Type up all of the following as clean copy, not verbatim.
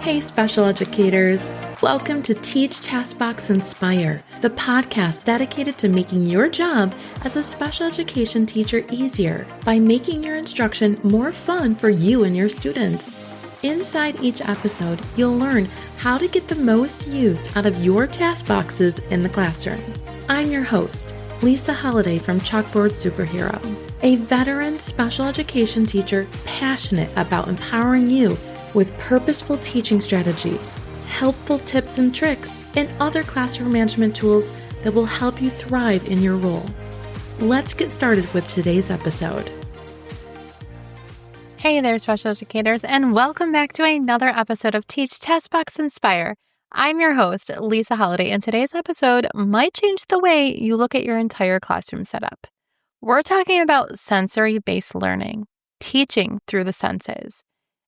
Hey, special educators. Welcome to Teach TaskBox Inspire, the podcast dedicated to making your job as a special education teacher easier by making your instruction more fun for you and your students. Inside each episode, you'll learn how to get the most use out of your task boxes in the classroom. I'm your host, Lisa Holiday from Chalkboard Superhero, a veteran special education teacher passionate about empowering you with purposeful teaching strategies, helpful tips and tricks, and other classroom management tools that will help you thrive in your role. Let's get started with today's episode. Hey there, special educators, and welcome back to another episode of Teach TaskBox Inspire. I'm your host, Lisa Holiday, and today's episode might change the way you look at your entire classroom setup. We're talking about sensory-based learning, teaching through the senses.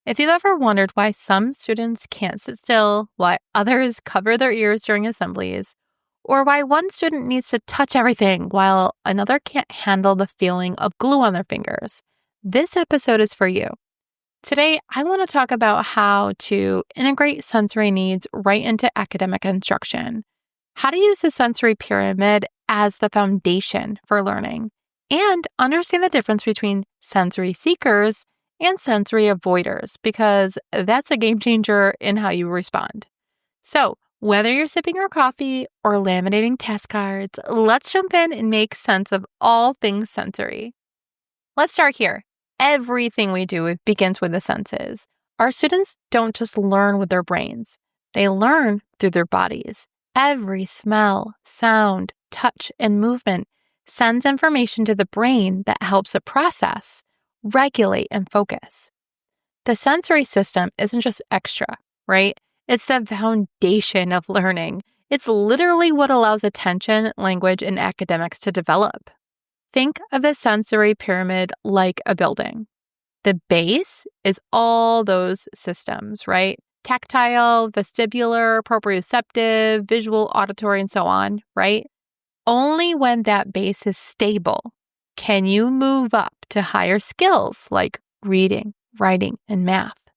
If you've ever wondered why some students can't sit still, why others cover their ears during assemblies, or why one student needs to touch everything while another can't handle the feeling of glue on their fingers, this episode is for you. Today, I want to talk about how to integrate sensory needs right into academic instruction, how to use the sensory pyramid as the foundation for learning, and understand the difference between sensory seekers and sensory avoiders, because that's a game changer in how you respond. So, whether you're sipping your coffee or laminating task cards, let's jump in and make sense of all things sensory. Let's start here. Everything we do begins with the senses. Our students don't just learn with their brains. They learn through their bodies. Every smell, sound, touch, and movement sends information to the brain that helps it process, regulate, and focus. The sensory system isn't just extra, right? It's the foundation of learning. It's literally what allows attention, language, and academics to develop. Think of the sensory pyramid like a building. The base is all those systems, right? Tactile, vestibular, proprioceptive, visual, auditory, and so on, right? Only when that base is stable can you move up to higher skills like reading, writing, and math.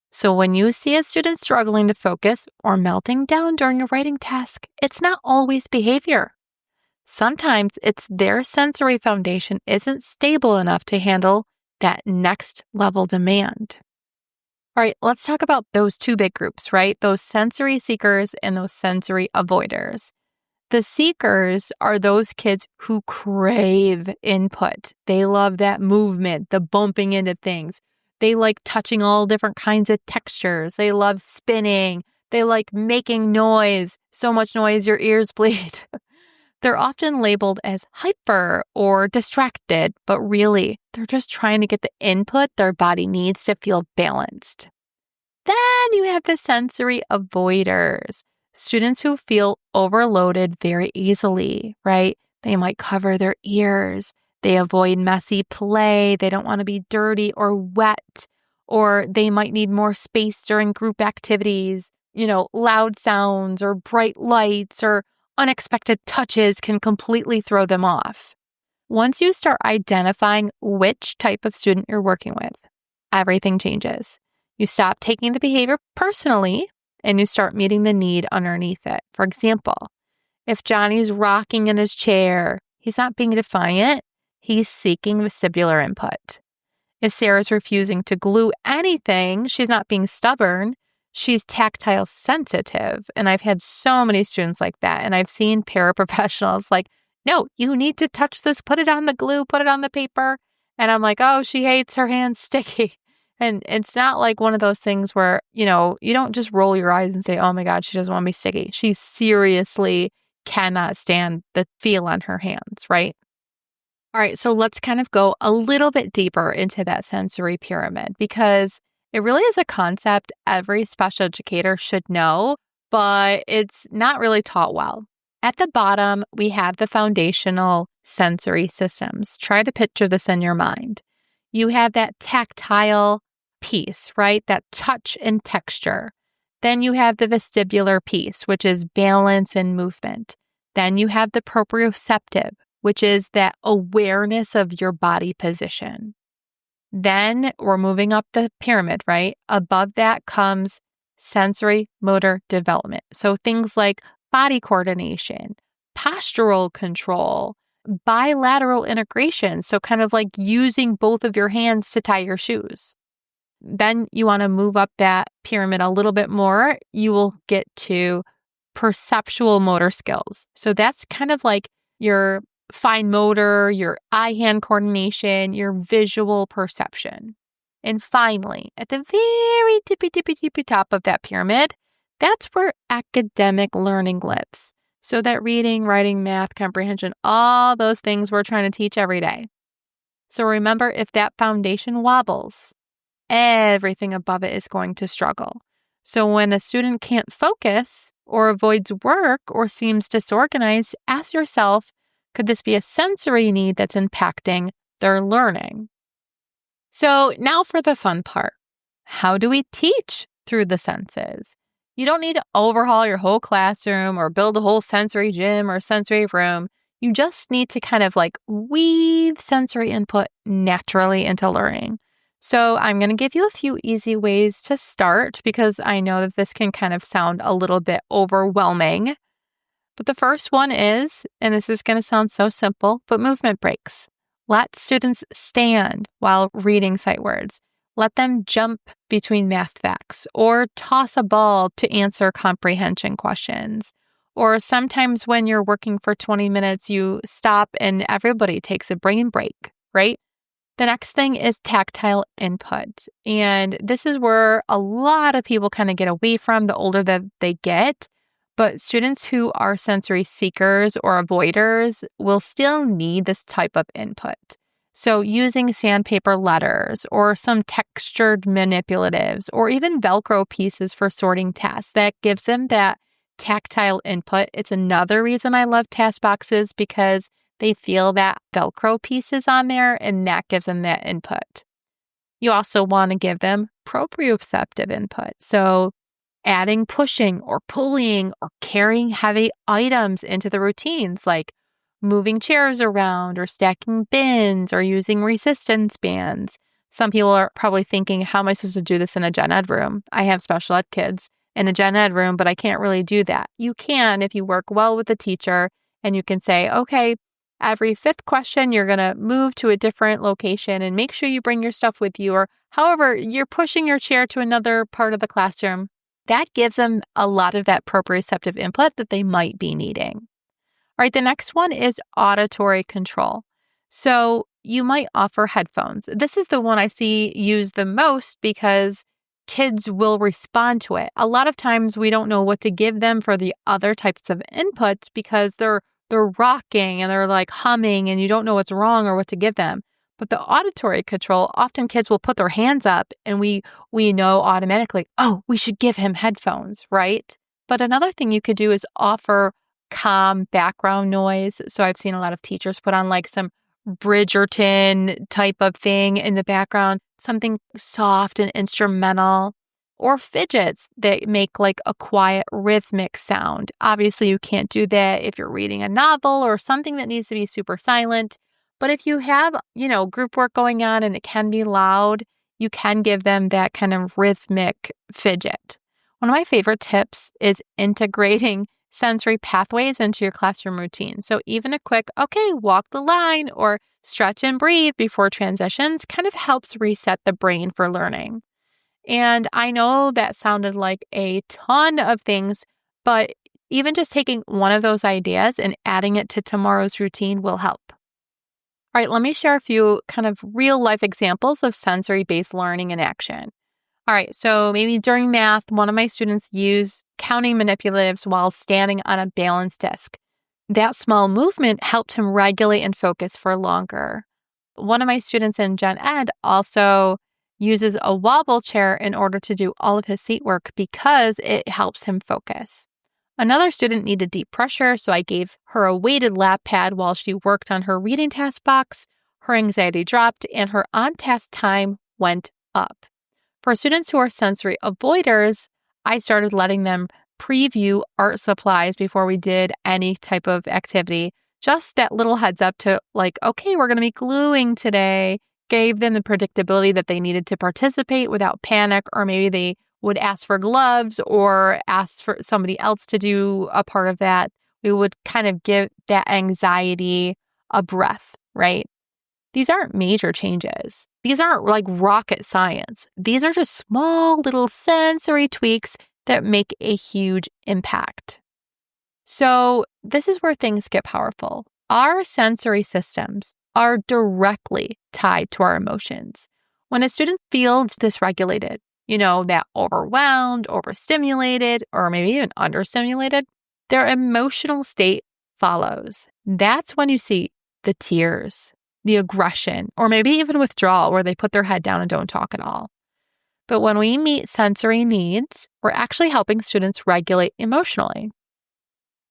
So when you see a student struggling to focus or melting down during a writing task, it's not always behavior. Sometimes it's their sensory foundation isn't stable enough to handle that next level demand. All right, let's talk about those two big groups, right? Those sensory seekers and those sensory avoiders. The seekers are those kids who crave input. They love that movement, the bumping into things. They like touching all different kinds of textures. They love spinning. They like making noise, so much noise your ears bleed. They're often labeled as hyper or distracted, but really, they're just trying to get the input their body needs to feel balanced. Then you have the sensory avoiders. Students who feel overloaded very easily, right? They might cover their ears. They avoid messy play. They don't want to be dirty or wet, or they might need more space during group activities. Loud sounds or bright lights or unexpected touches can completely throw them off. Once you start identifying which type of student you're working with, everything changes. You stop taking the behavior personally, and you start meeting the need underneath it. For example, if Johnny's rocking in his chair, he's not being defiant, he's seeking vestibular input. If Sarah's refusing to glue anything, she's not being stubborn, she's tactile sensitive. And I've had so many students like that. And I've seen paraprofessionals like, no, you need to touch this, put it on the glue, put it on the paper. And I'm like, oh, she hates her hands sticky. And it's not like one of those things where, you don't just roll your eyes and say, oh my God, she doesn't want me sticky. She seriously cannot stand the feel on her hands, right? All right, so let's kind of go a little bit deeper into that sensory pyramid because it really is a concept every special educator should know, but it's not really taught well. At the bottom, we have the foundational sensory systems. Try to picture this in your mind. You have that tactile piece, right? That touch and texture. Then you have the vestibular piece, which is balance and movement. Then you have the proprioceptive, which is that awareness of your body position. Then we're moving up the pyramid, right? Above that comes sensory motor development. So things like body coordination, postural control, bilateral integration. So kind of like using both of your hands to tie your shoes. Then you want to move up that pyramid a little bit more. You will get to perceptual motor skills. So that's kind of like your fine motor, your eye-hand coordination, your visual perception. And finally, at the very tippy top of that pyramid, that's where academic learning lives. So that reading, writing, math, comprehension, all those things we're trying to teach every day. So remember, if that foundation wobbles, everything above it is going to struggle. So when a student can't focus or avoids work or seems disorganized, ask yourself, could this be a sensory need that's impacting their learning? So now for the fun part. How do we teach through the senses? You don't need to overhaul your whole classroom or build a whole sensory gym or sensory room. You just need to kind of like weave sensory input naturally into learning. So I'm going to give you a few easy ways to start because I know that this can kind of sound a little bit overwhelming. But the first one is, and this is going to sound so simple, but movement breaks. Let students stand while reading sight words. Let them jump between math facts or toss a ball to answer comprehension questions. Or sometimes when you're working for 20 minutes, you stop and everybody takes a brain break, right? The next thing is tactile input. And this is where a lot of people kind of get away from the older that they get. But students who are sensory seekers or avoiders will still need this type of input. So using sandpaper letters or some textured manipulatives or even Velcro pieces for sorting tasks, that gives them that tactile input. It's another reason I love task boxes because they feel that Velcro pieces on there and that gives them that input. You also want to give them proprioceptive input. So adding pushing or pulling or carrying heavy items into the routines like moving chairs around or stacking bins or using resistance bands. Some people are probably thinking, how am I supposed to do this in a gen ed room? I have special ed kids in a gen ed room, but I can't really do that. You can if you work well with the teacher and you can say, okay, every fifth question, you're going to move to a different location and make sure you bring your stuff with you. Or however, you're pushing your chair to another part of the classroom. That gives them a lot of that proprioceptive input that they might be needing. All right, the next one is auditory control. So you might offer headphones. This is the one I see used the most because kids will respond to it. A lot of times we don't know what to give them for the other types of inputs because they're rocking and they're like humming and you don't know what's wrong or what to give them. But the auditory control, often kids will put their hands up and we know automatically, oh, we should give him headphones, right? But another thing you could do is offer calm background noise. So I've seen a lot of teachers put on like some Bridgerton type of thing in the background, something soft and instrumental, or fidgets that make like a quiet rhythmic sound. Obviously, you can't do that if you're reading a novel or something that needs to be super silent. But if you have, group work going on and it can be loud, you can give them that kind of rhythmic fidget. One of my favorite tips is integrating sensory pathways into your classroom routine. So even a quick, okay, walk the line or stretch and breathe before transitions kind of helps reset the brain for learning. And I know that sounded like a ton of things, but even just taking one of those ideas and adding it to tomorrow's routine will help. All right, let me share a few kind of real life examples of sensory-based learning in action. All right, so maybe during math, one of my students used counting manipulatives while standing on a balance disc. That small movement helped him regulate and focus for longer. One of my students in Gen Ed also uses a wobble chair in order to do all of his seat work because it helps him focus. Another student needed deep pressure, so I gave her a weighted lap pad while she worked on her reading task box. Her anxiety dropped and her on-task time went up. For students who are sensory avoiders, I started letting them preview art supplies before we did any type of activity. Just that little heads up to like, okay, we're going to be gluing today. Gave them the predictability that they needed to participate without panic, or maybe they would ask for gloves or ask for somebody else to do a part of that, we would kind of give that anxiety a breath, right? These aren't major changes. These aren't like rocket science. These are just small little sensory tweaks that make a huge impact. So this is where things get powerful. Our sensory systems are directly tied to our emotions. When a student feels dysregulated, that overwhelmed, overstimulated, or maybe even understimulated, their emotional state follows. That's when you see the tears, the aggression, or maybe even withdrawal where they put their head down and don't talk at all. But when we meet sensory needs, we're actually helping students regulate emotionally.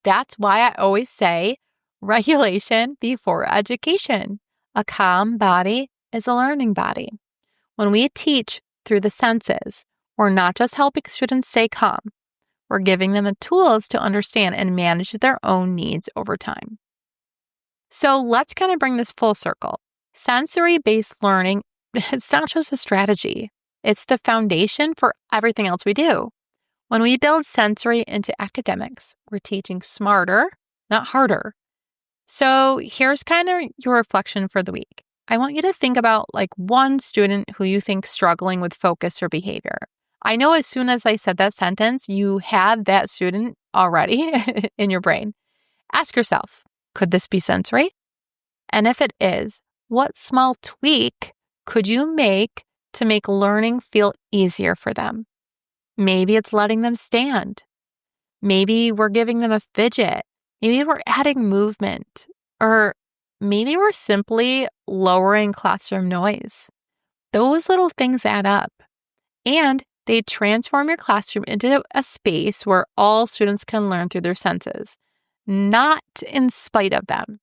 That's why I always say regulation before education. A calm body is a learning body. When we teach through the senses, we're not just helping students stay calm, we're giving them the tools to understand and manage their own needs over time. So let's kind of bring this full circle. Sensory-based learning, it's not just a strategy. It's the foundation for everything else we do. When we build sensory into academics, we're teaching smarter, not harder. So here's kind of your reflection for the week. I want you to think about like one student who you think struggling with focus or behavior. I know as soon as I said that sentence, you had that student already in your brain. Ask yourself, could this be sensory? And if it is, what small tweak could you make to make learning feel easier for them? Maybe it's letting them stand. Maybe we're giving them a fidget. Maybe we're adding movement. Or maybe we're simply lowering classroom noise. Those little things add up. And they transform your classroom into a space where all students can learn through their senses, not in spite of them.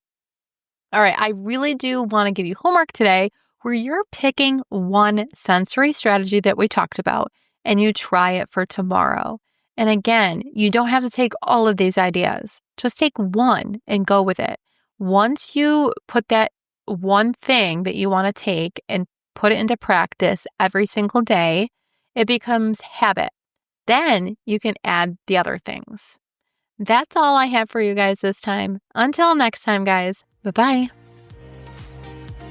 All right, I really do want to give you homework today where you're picking one sensory strategy that we talked about and you try it for tomorrow. And again, you don't have to take all of these ideas. Just take one and go with it. Once you put that one thing that you want to take and put it into practice every single day, it becomes habit. Then you can add the other things. That's all I have for you guys this time. Until next time, guys. Bye-bye.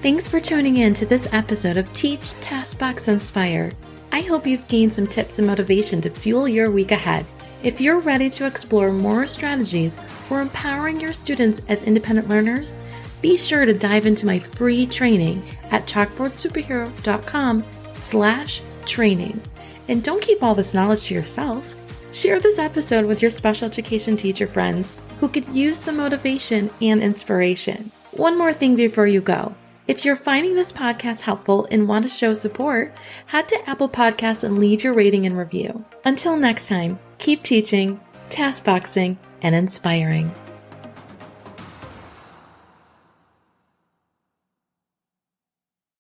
Thanks for tuning in to this episode of Teach, TaskBox, Inspire. I hope you've gained some tips and motivation to fuel your week ahead. If you're ready to explore more strategies for empowering your students as independent learners, be sure to dive into my free training at chalkboardsuperhero.com/training. And don't keep all this knowledge to yourself. Share this episode with your special education teacher friends who could use some motivation and inspiration. One more thing before you go. If you're finding this podcast helpful and want to show support, head to Apple Podcasts and leave your rating and review. Until next time, keep teaching, taskboxing, and inspiring.